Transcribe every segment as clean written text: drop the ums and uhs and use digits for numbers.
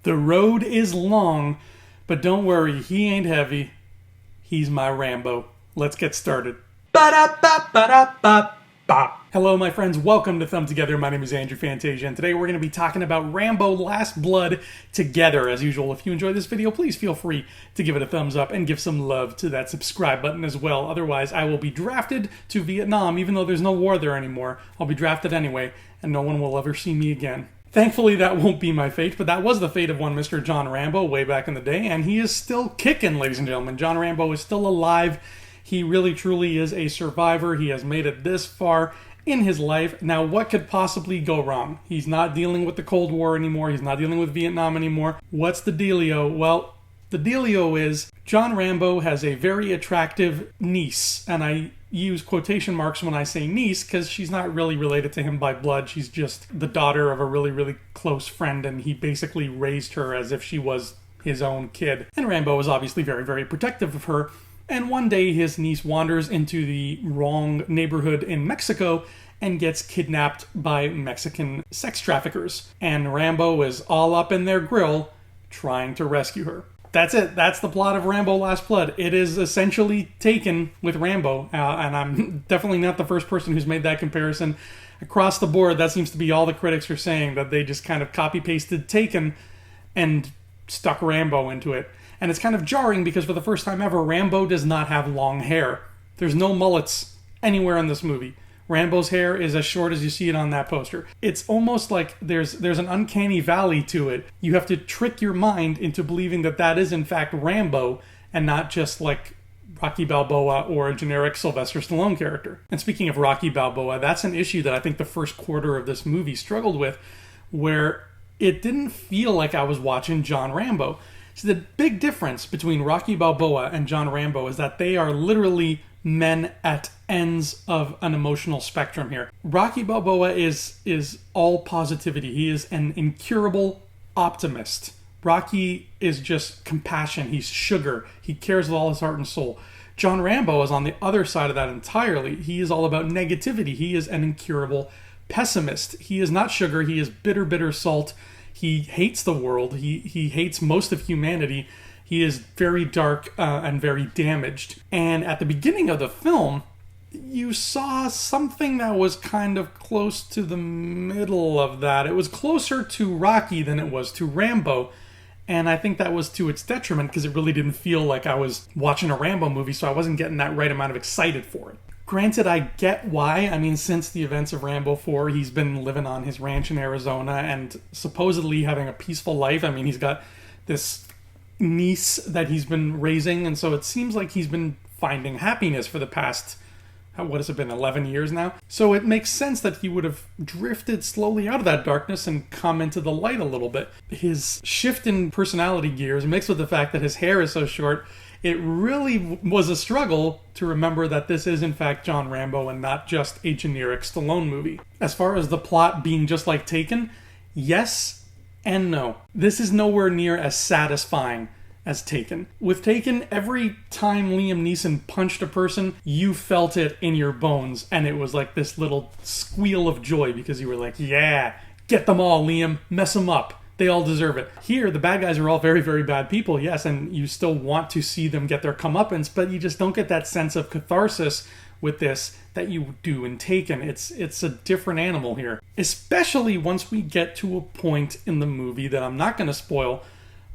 The road is long, but don't worry, he ain't heavy. He's my Rambo. Let's get started. Ba-da-ba-ba-da-ba-ba. Hello, my friends. Welcome to Thumb Together. My name is Andrew Fantasia, and today we're going to be talking about Rambo Last Blood together. As usual, if you enjoyed this video, please feel free to give it a thumbs up and give some love to that subscribe button as well. Otherwise, I will be drafted to Vietnam, even though there's no war there anymore. I'll be drafted anyway, and no one will ever see me again. Thankfully, that won't be my fate, but that was the fate of one Mr. John Rambo way back in the day, and he is still kicking, ladies and gentlemen. John Rambo is still alive. He really, truly is a survivor. He has made it this far in his life. Now, what could possibly go wrong? He's not dealing with the Cold War anymore. He's not dealing with Vietnam anymore. What's the dealio? Well, the dealio is John Rambo has a very attractive niece, and I use quotation marks when I say niece because she's not really related to him by blood. She's just the daughter of a really, really close friend, and he basically raised her as if she was his own kid. And Rambo is obviously very, very protective of her. And one day his niece wanders into the wrong neighborhood in Mexico and gets kidnapped by Mexican sex traffickers. And Rambo is all up in their grill trying to rescue her. That's it. That's the plot of Rambo Last Blood. It is essentially Taken with Rambo. And I'm definitely not the first person who's made that comparison. Across the board, that seems to be all the critics are saying, that they just kind of copy-pasted Taken and stuck Rambo into it. And it's kind of jarring because for the first time ever, Rambo does not have long hair. There's no mullets anywhere in this movie. Rambo's hair is as short as you see it on that poster. It's almost like there's an uncanny valley to it. You have to trick your mind into believing that that is in fact Rambo and not just like Rocky Balboa or a generic Sylvester Stallone character. And speaking of Rocky Balboa, that's an issue that I think the first quarter of this movie struggled with, where it didn't feel like I was watching John Rambo. So the big difference between Rocky Balboa and John Rambo is that they are literally men at ends of an emotional spectrum here. Rocky Balboa is all positivity. He is an incurable optimist. Rocky is just compassion. He's sugar. He cares with all his heart and soul. John Rambo is on the other side of that entirely. He is all about negativity. He is an incurable pessimist. He is not sugar. He is bitter, bitter salt. He hates the world. He hates most of humanity. He is very dark and very damaged. And at the beginning of the film, you saw something that was kind of close to the middle of that. It was closer to Rocky than it was to Rambo. And I think that was to its detriment because it really didn't feel like I was watching a Rambo movie, so I wasn't getting that right amount of excited for it. Granted, I get why. I mean, since the events of Rambo 4, he's been living on his ranch in Arizona and supposedly having a peaceful life. I mean, he's got this niece that he's been raising, and so it seems like he's been finding happiness for the past, what has it been, 11 years now? So it makes sense that he would have drifted slowly out of that darkness and come into the light a little bit. His shift in personality gears, mixed with the fact that his hair is so short, it really was a struggle to remember that this is in fact John Rambo and not just a generic Stallone movie. As far as the plot being just like Taken, yes and no. This is nowhere near as satisfying as Taken. With Taken, every time Liam Neeson punched a person, you felt it in your bones, and it was like this little squeal of joy because you were like, yeah, get them all, Liam, mess them up. They all deserve it. Here, the bad guys are all very, very bad people, yes, and you still want to see them get their comeuppance, but you just don't get that sense of catharsis with this that you do in Taken. It's a different animal here. Especially once we get to a point in the movie that I'm not going to spoil,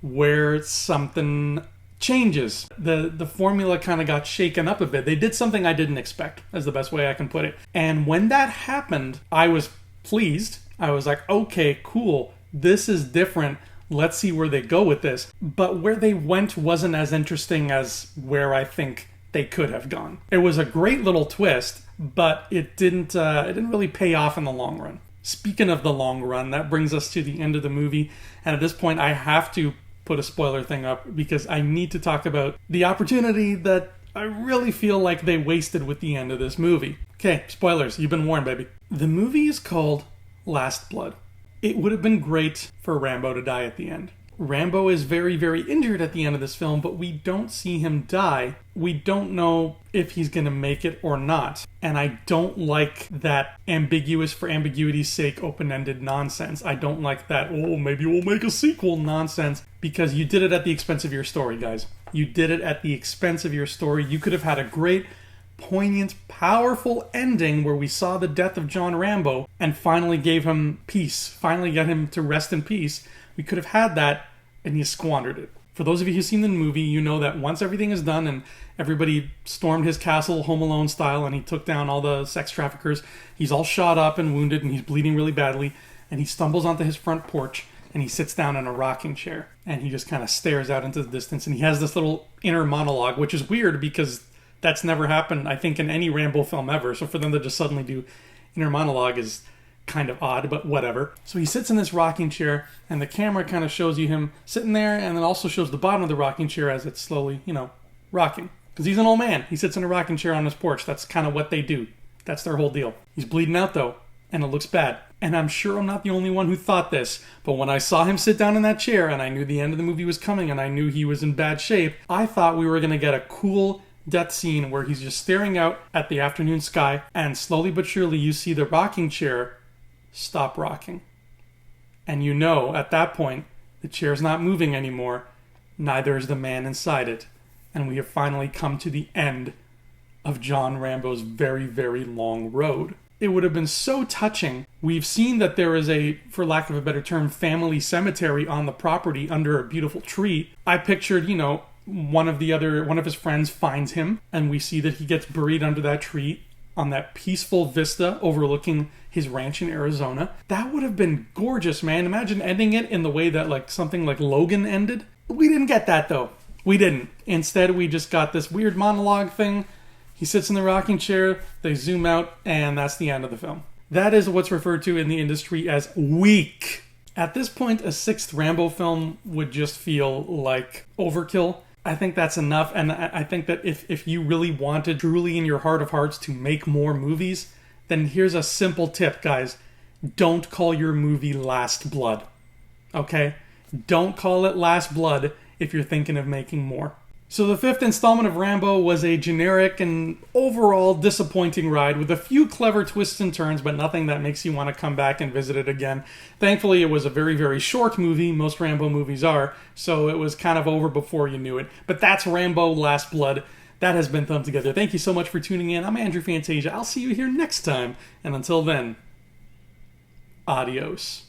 where something changes. The formula kind of got shaken up a bit. They did something I didn't expect, is the best way I can put it. And when that happened, I was pleased. I was like, okay, cool. This is different. Let's see where they go with this. But where they went wasn't as interesting as where I think they could have gone. It was a great little twist, but it didn't really pay off in the long run. Speaking of the long run, that brings us to the end of the movie. And at this point, I have to put a spoiler thing up because I need to talk about the opportunity that I really feel like they wasted with the end of this movie. Okay, spoilers. You've been warned, baby. The movie is called Last Blood. It would have been great for Rambo to die at the end. Rambo is very, very injured at the end of this film, but we don't see him die. We don't know if he's going to make it or not. And I don't like that ambiguous for ambiguity's sake open-ended nonsense. I don't like that, oh, maybe we'll make a sequel nonsense, because you did it at the expense of your story, guys. You did it at the expense of your story. You could have had a great, poignant, powerful ending where we saw the death of John Rambo and finally gave him peace, finally got him to rest in peace. We could have had that, and you squandered it. For those of you who've seen the movie, you know that once everything is done and everybody stormed his castle Home Alone style and he took down all the sex traffickers, he's all shot up and wounded and he's bleeding really badly, and he stumbles onto his front porch and he sits down in a rocking chair and he just kind of stares out into the distance, and he has this little inner monologue, which is weird because that's never happened, I think, in any Rambo film ever. So for them to just suddenly do inner monologue is kind of odd, but whatever. So he sits in this rocking chair, and the camera kind of shows you him sitting there, and then also shows the bottom of the rocking chair as it's slowly, rocking. Because he's an old man. He sits in a rocking chair on his porch. That's kind of what they do. That's their whole deal. He's bleeding out, though, and it looks bad. And I'm sure I'm not the only one who thought this, but when I saw him sit down in that chair, and I knew the end of the movie was coming, and I knew he was in bad shape, I thought we were going to get a cool death scene where he's just staring out at the afternoon sky, and slowly but surely you see the rocking chair stop rocking. And you know, at that point, the chair's not moving anymore, neither is the man inside it. And we have finally come to the end of John Rambo's very, very long road. It would have been so touching. We've seen that there is a, for lack of a better term, family cemetery on the property under a beautiful tree. I pictured, one of his friends finds him, and we see that he gets buried under that tree on that peaceful vista overlooking his ranch in Arizona. That would have been gorgeous, man. Imagine ending it in the way that something like Logan ended. We didn't get that, though. We didn't. Instead, we just got this weird monologue thing. He sits in the rocking chair, they zoom out, and that's the end of the film. That is what's referred to in the industry as weak. At this point, a sixth Rambo film would just feel like overkill. I think that's enough, and I think that if you really wanted truly in your heart of hearts to make more movies, then here's a simple tip, guys. Don't call your movie Last Blood, okay? Don't call it Last Blood if you're thinking of making more. So the fifth installment of Rambo was a generic and overall disappointing ride with a few clever twists and turns, but nothing that makes you want to come back and visit it again. Thankfully, it was a very, very short movie. Most Rambo movies are, so it was kind of over before you knew it. But that's Rambo Last Blood. That has been Thumb Together. Thank you so much for tuning in. I'm Andrew Fantasia. I'll see you here next time. And until then, adios.